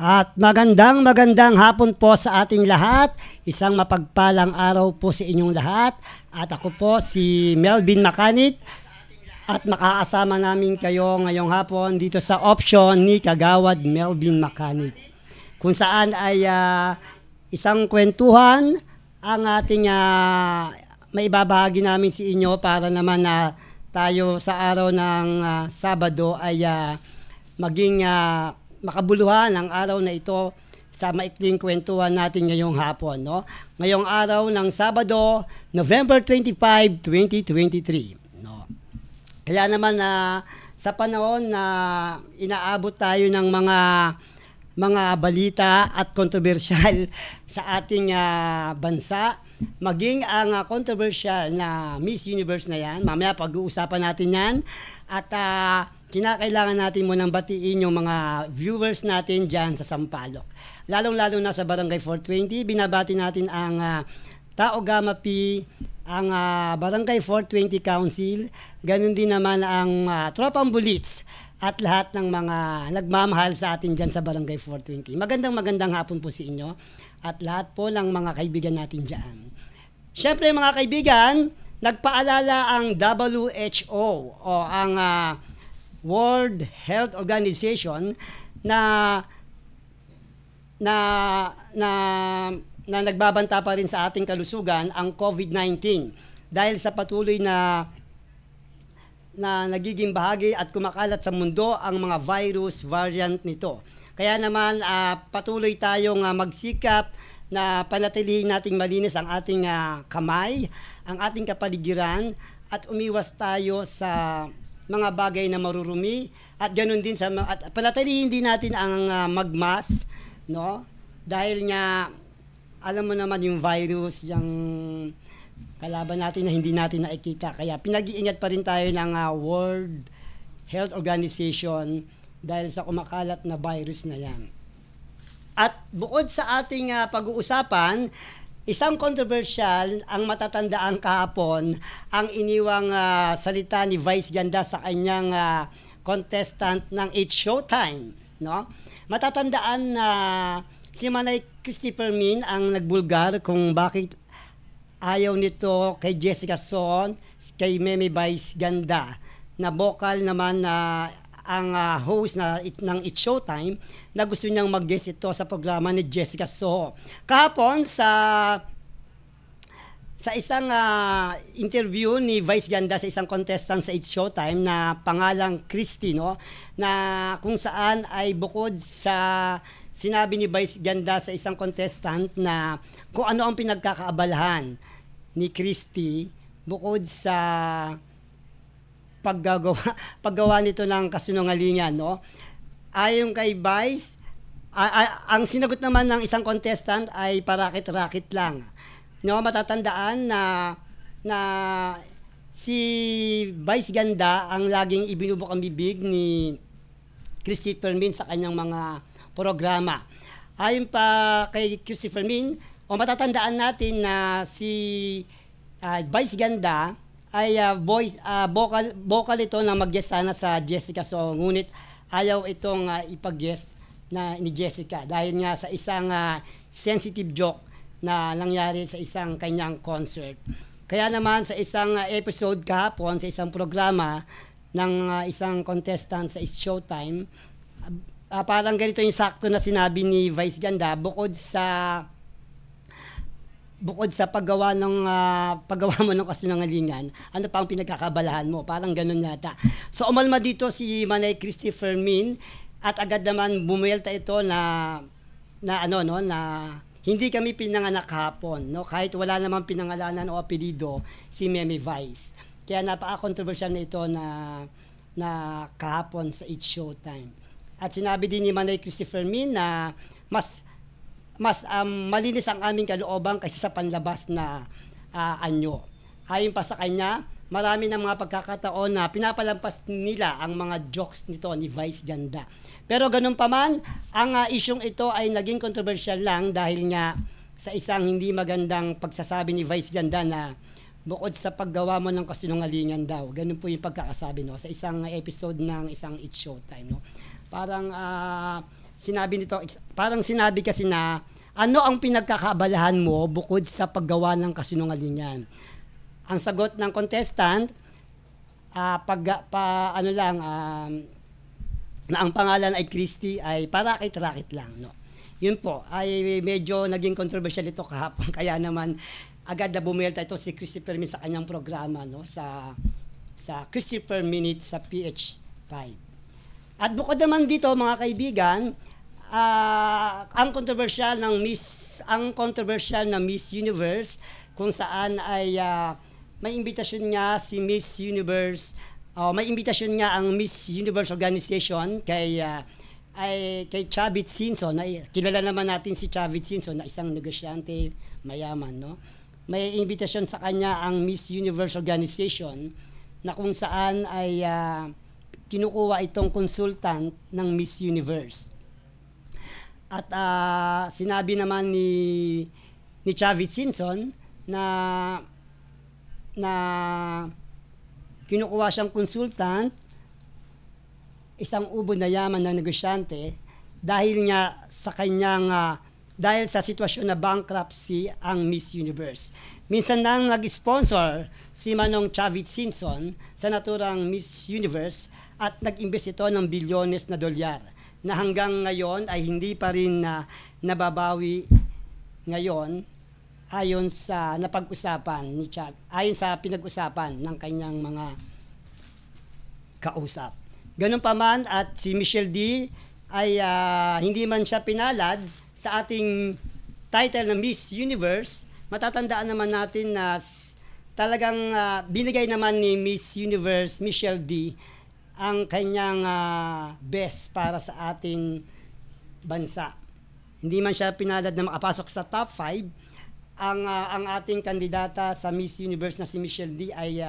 At magandang hapon po sa ating lahat. Isang mapagpalang araw po sa inyong lahat. At ako po si Melvin Macanit. At makakasama namin kayo ngayong hapon dito sa option ni Kagawad Melvin Macanit. Kung saan ay isang kwentuhan ang ating maibabahagi namin sa inyo para naman na tayo sa araw ng Sabado ay maging makabuluhan ang araw na ito sa maikling kwentuhan natin ngayong hapon. No? Ngayong araw ng Sabado, November 25, 2023. No? Kaya naman sa panahon na inaabot tayo ng mga balita at kontrobersyal sa ating bansa, maging ang controversial na Miss Universe na yan, mamaya pag-uusapan natin yan, at kinakailangan natin munang batiin yung mga viewers natin dyan sa Sampaloc. Lalong-lalo na sa Barangay 420, binabati natin ang Tao Gama P, ang Barangay 420 Council, ganun din naman ang Tropang Bulits at lahat ng mga nagmamahal sa atin dyan sa Barangay 420. Magandang hapon po sa inyo at lahat po ng mga kaibigan natin dyan. Siyempre mga kaibigan, nagpaalala ang WHO o ang World Health Organization na nagbabanta pa rin sa ating kalusugan ang COVID-19 dahil sa patuloy na nagiging bahagi at kumakalat sa mundo ang mga virus variant nito. Kaya naman patuloy tayong magsikap na panatilihin nating malinis ang ating kamay, ang ating kapaligiran at umiwas tayo sa mga bagay na marurumi at ganoon din at panatilihin din natin ang magmask, no? Dahil nga alam mo naman yung virus, yung kalaban natin na hindi natin nakikita. Kaya pinag-iingat pa rin tayo ng World Health Organization dahil sa kumakalat na virus na yan. At bukod sa ating pag-uusapan, isang controversial ang matatandaan kahapon ang iniwang salita ni Vice Ganda sa kanyang contestant ng It's Showtime. No? Matatandaan na si Manay Christopher Min ang nagbulgar kung bakit ayaw nito kay Jessica Soon, kay Meme Vice Ganda, na vocal naman na ang host ng It's Showtime na gusto niyang mag-guest ito sa programa ni Jessica Soho. Kahapon sa isang interview ni Vice Ganda sa isang contestant sa It's Showtime na pangalang Christy, no, na kung saan ay bukod sa sinabi ni Vice Ganda sa isang contestant na kung ano ang pinagkakaabalahan ni Christy bukod sa paggawa nito ng kasinungalingan, no? Ayon kay Vice, ang sinagot naman ng isang contestant ay parakit-rakit lang. No, matatandaan na si Vice Ganda ang laging ibinubok ang bibig ni Christopher Min sa kanyang mga programa. Ayon pa kay Christopher Min, matatandaan natin na si Vice Ganda ay vocal ito na mag-guest sana sa Jessica So, ngunit ayaw itong ipag-guest na ni Jessica dahil nga sa isang sensitive joke na nangyari sa isang kanyang concert. Kaya naman sa isang episode kahapon sa isang programa ng isang contestant sa It's Showtime, parang ganito yung sakto na sinabi ni Vice Ganda bukod sa paggawa mo ng kasinungalingan, ano pa ang pinagkakabalahan mo? Parang ganun yata. So umalma dito si Manay Christopher Min at agad naman bumuelta ito na hindi kami pinanganak kahapon, no? Kahit wala namang pinangalanan o apelido si Meme Vice. Kaya napaka-controversial na ito na kahapon sa It's Showtime. At sinabi din ni Manay Christopher Min na mas malinis ang aming kalooban kaysa sa panlabas na anyo. Ayon pa sa kanya, marami ng mga pagkakataon na pinapalampas nila ang mga jokes nito ni Vice Ganda. Pero ganun pa man, ang isyong ito ay naging controversial lang dahil nga sa isang hindi magandang pagsasabi ni Vice Ganda na bukod sa paggawa mo ng kasinungalingan daw. Ganun po yung pagkakasabi, no, sa isang episode ng isang It's Showtime, no. Parang sinabi nito, parang sinabi kasi na, ano ang pinagkakaabalahan mo bukod sa paggawa ng kasinungalingan? Ang sagot ng contestant, na ang pangalan ay Christy ay parakit-rakit lang, no. Yun po ay medyo naging controversial ito kahapon, kaya naman agad na bumelta ito si Christopher Min sa kanyang programa, no, sa Christopher Minute sa PH5. At bukod naman dito, mga kaibigan, ang controversial na Miss Universe, kung saan ay may imbitasyon nga si Miss Universe, may imbitasyon nga ang Miss Universe Organization kay Chavit Singson. Kilala naman natin si Chavit Singson na isang negosyante mayaman, no? May imbitasyon sa kanya ang Miss Universe Organization na kung saan ay kinukuha itong consultant ng Miss Universe. At sinabi naman ni Chavit Singson na kinukuha siyang consultant, isang ubod na yaman na negosyante, dahil sa sitwasyon na bankruptcy ang Miss Universe. Minsan nang nag-sponsor si Manong Chavit Singson sa naturang Miss Universe at nag-invest ito ng bilyones na dolyar na hanggang ngayon ay hindi pa rin nababawi ngayon ayon sa pinag-usapan ng kanyang mga kausap. Ganun pa man, at si Michelle D ay hindi man siya pinalad sa ating title na Miss Universe, matatandaan naman natin na talagang binigay naman ni Miss Universe Michelle D ang kanyang best para sa ating bansa. Hindi man siya pinalad na makapasok sa top 5. Ang ating kandidata sa Miss Universe na si Michelle D ay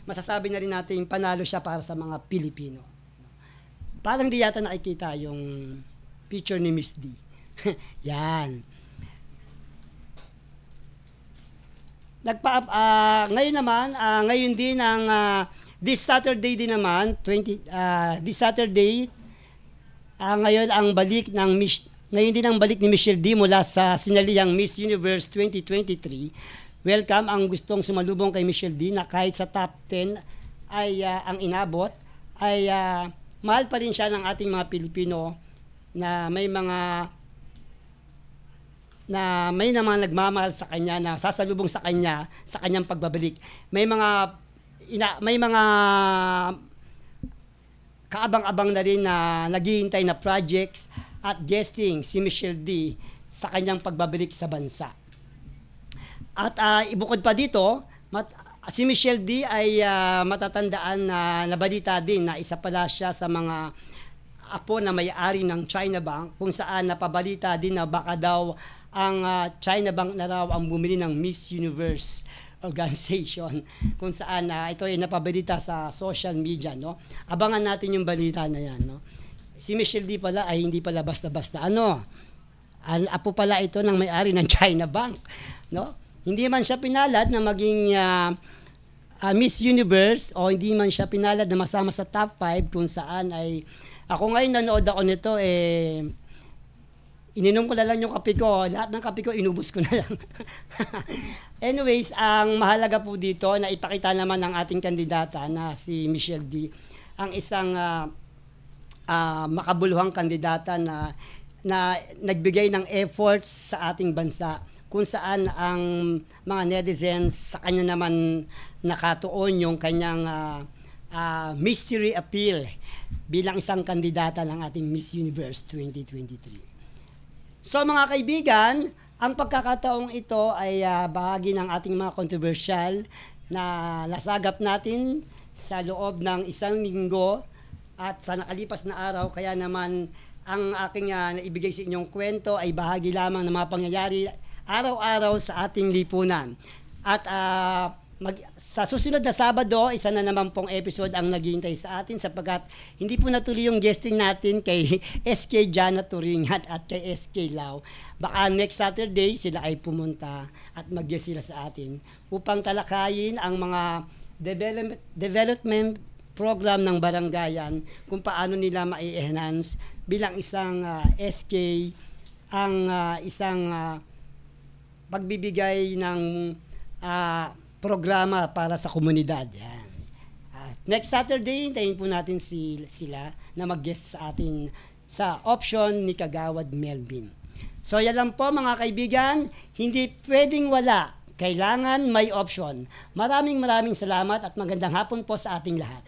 masasabi na rin natin panalo siya para sa mga Pilipino. Parang di yata nakikita yung picture ni Miss D. Yan. Ngayon naman, ngayon din this Saturday din naman, this Saturday, ngayon din ang balik ni Michelle D mula sa sinalihang Miss Universe 2023. Welcome ang gustong sumalubong kay Michelle D na kahit sa top 10 ay ang inabot, ay mahal pa rin siya ng ating mga Pilipino na may naman nagmamahal sa kanya, na sasalubong sa kanya sa kanyang pagbabalik. May mga kaabang-abang na rin na naghihintay na projects at guesting si Michelle D sa kanyang pagbabalik sa bansa. At ibukod pa dito, si Michelle D ay matatandaan na nabalita din na isa pala siya sa mga apo na may-ari ng China Bank, kung saan napabalita din na baka daw ang China Bank na raw ang bumili ng Miss Universe Organization, kung saan ito ay napabalita sa social media, no? Abangan natin yung balita na yan, no? Si Michelle D pala ay hindi pala basta-basta apo pala ito ng may-ari ng China Bank, no? Hindi man siya pinalad na maging Miss Universe, o hindi man siya pinalad na masama sa top 5, kung saan ay ako ngayon nanood ako nito, ininom ko na lang yung kape ko. Lahat ng kape ko inubos ko na lang. Anyways, ang mahalaga po dito na ipakita naman ng ating kandidata na si Michelle D ang isang makabuluhang kandidata na nagbigay ng efforts sa ating bansa, kung saan ang mga netizens sa kanya naman nakatuon yung kanyang mystery appeal bilang isang kandidata ng ating Miss Universe 2023. So mga kaibigan, ang pagkakataong ito ay bahagi ng ating mga controversial na nasagap natin sa loob ng isang linggo at sa nakalipas na araw. Kaya naman ang aking naibigay sa inyong kwento ay bahagi lamang ng mga pangyayari araw-araw sa ating lipunan. At sa susunod na Sabado, isa na naman pong episode ang naghihintay sa atin, sapagkat hindi po natuloy yung guesting natin kay SK Jana Turingan at kay SK Lau. Baka next Saturday sila ay pumunta at mag-guest sila sa atin upang talakayin ang mga development program ng barangayan kung paano nila ma-enhance bilang isang SK ang isang pagbibigay ng programa para sa komunidad. Yan. Next Saturday, hintayin po natin sila na mag-guest sa atin sa option ni Kagawad Melvin. So yan lang po mga kaibigan, hindi pwedeng wala. Kailangan may option. Maraming salamat at magandang hapon po sa ating lahat.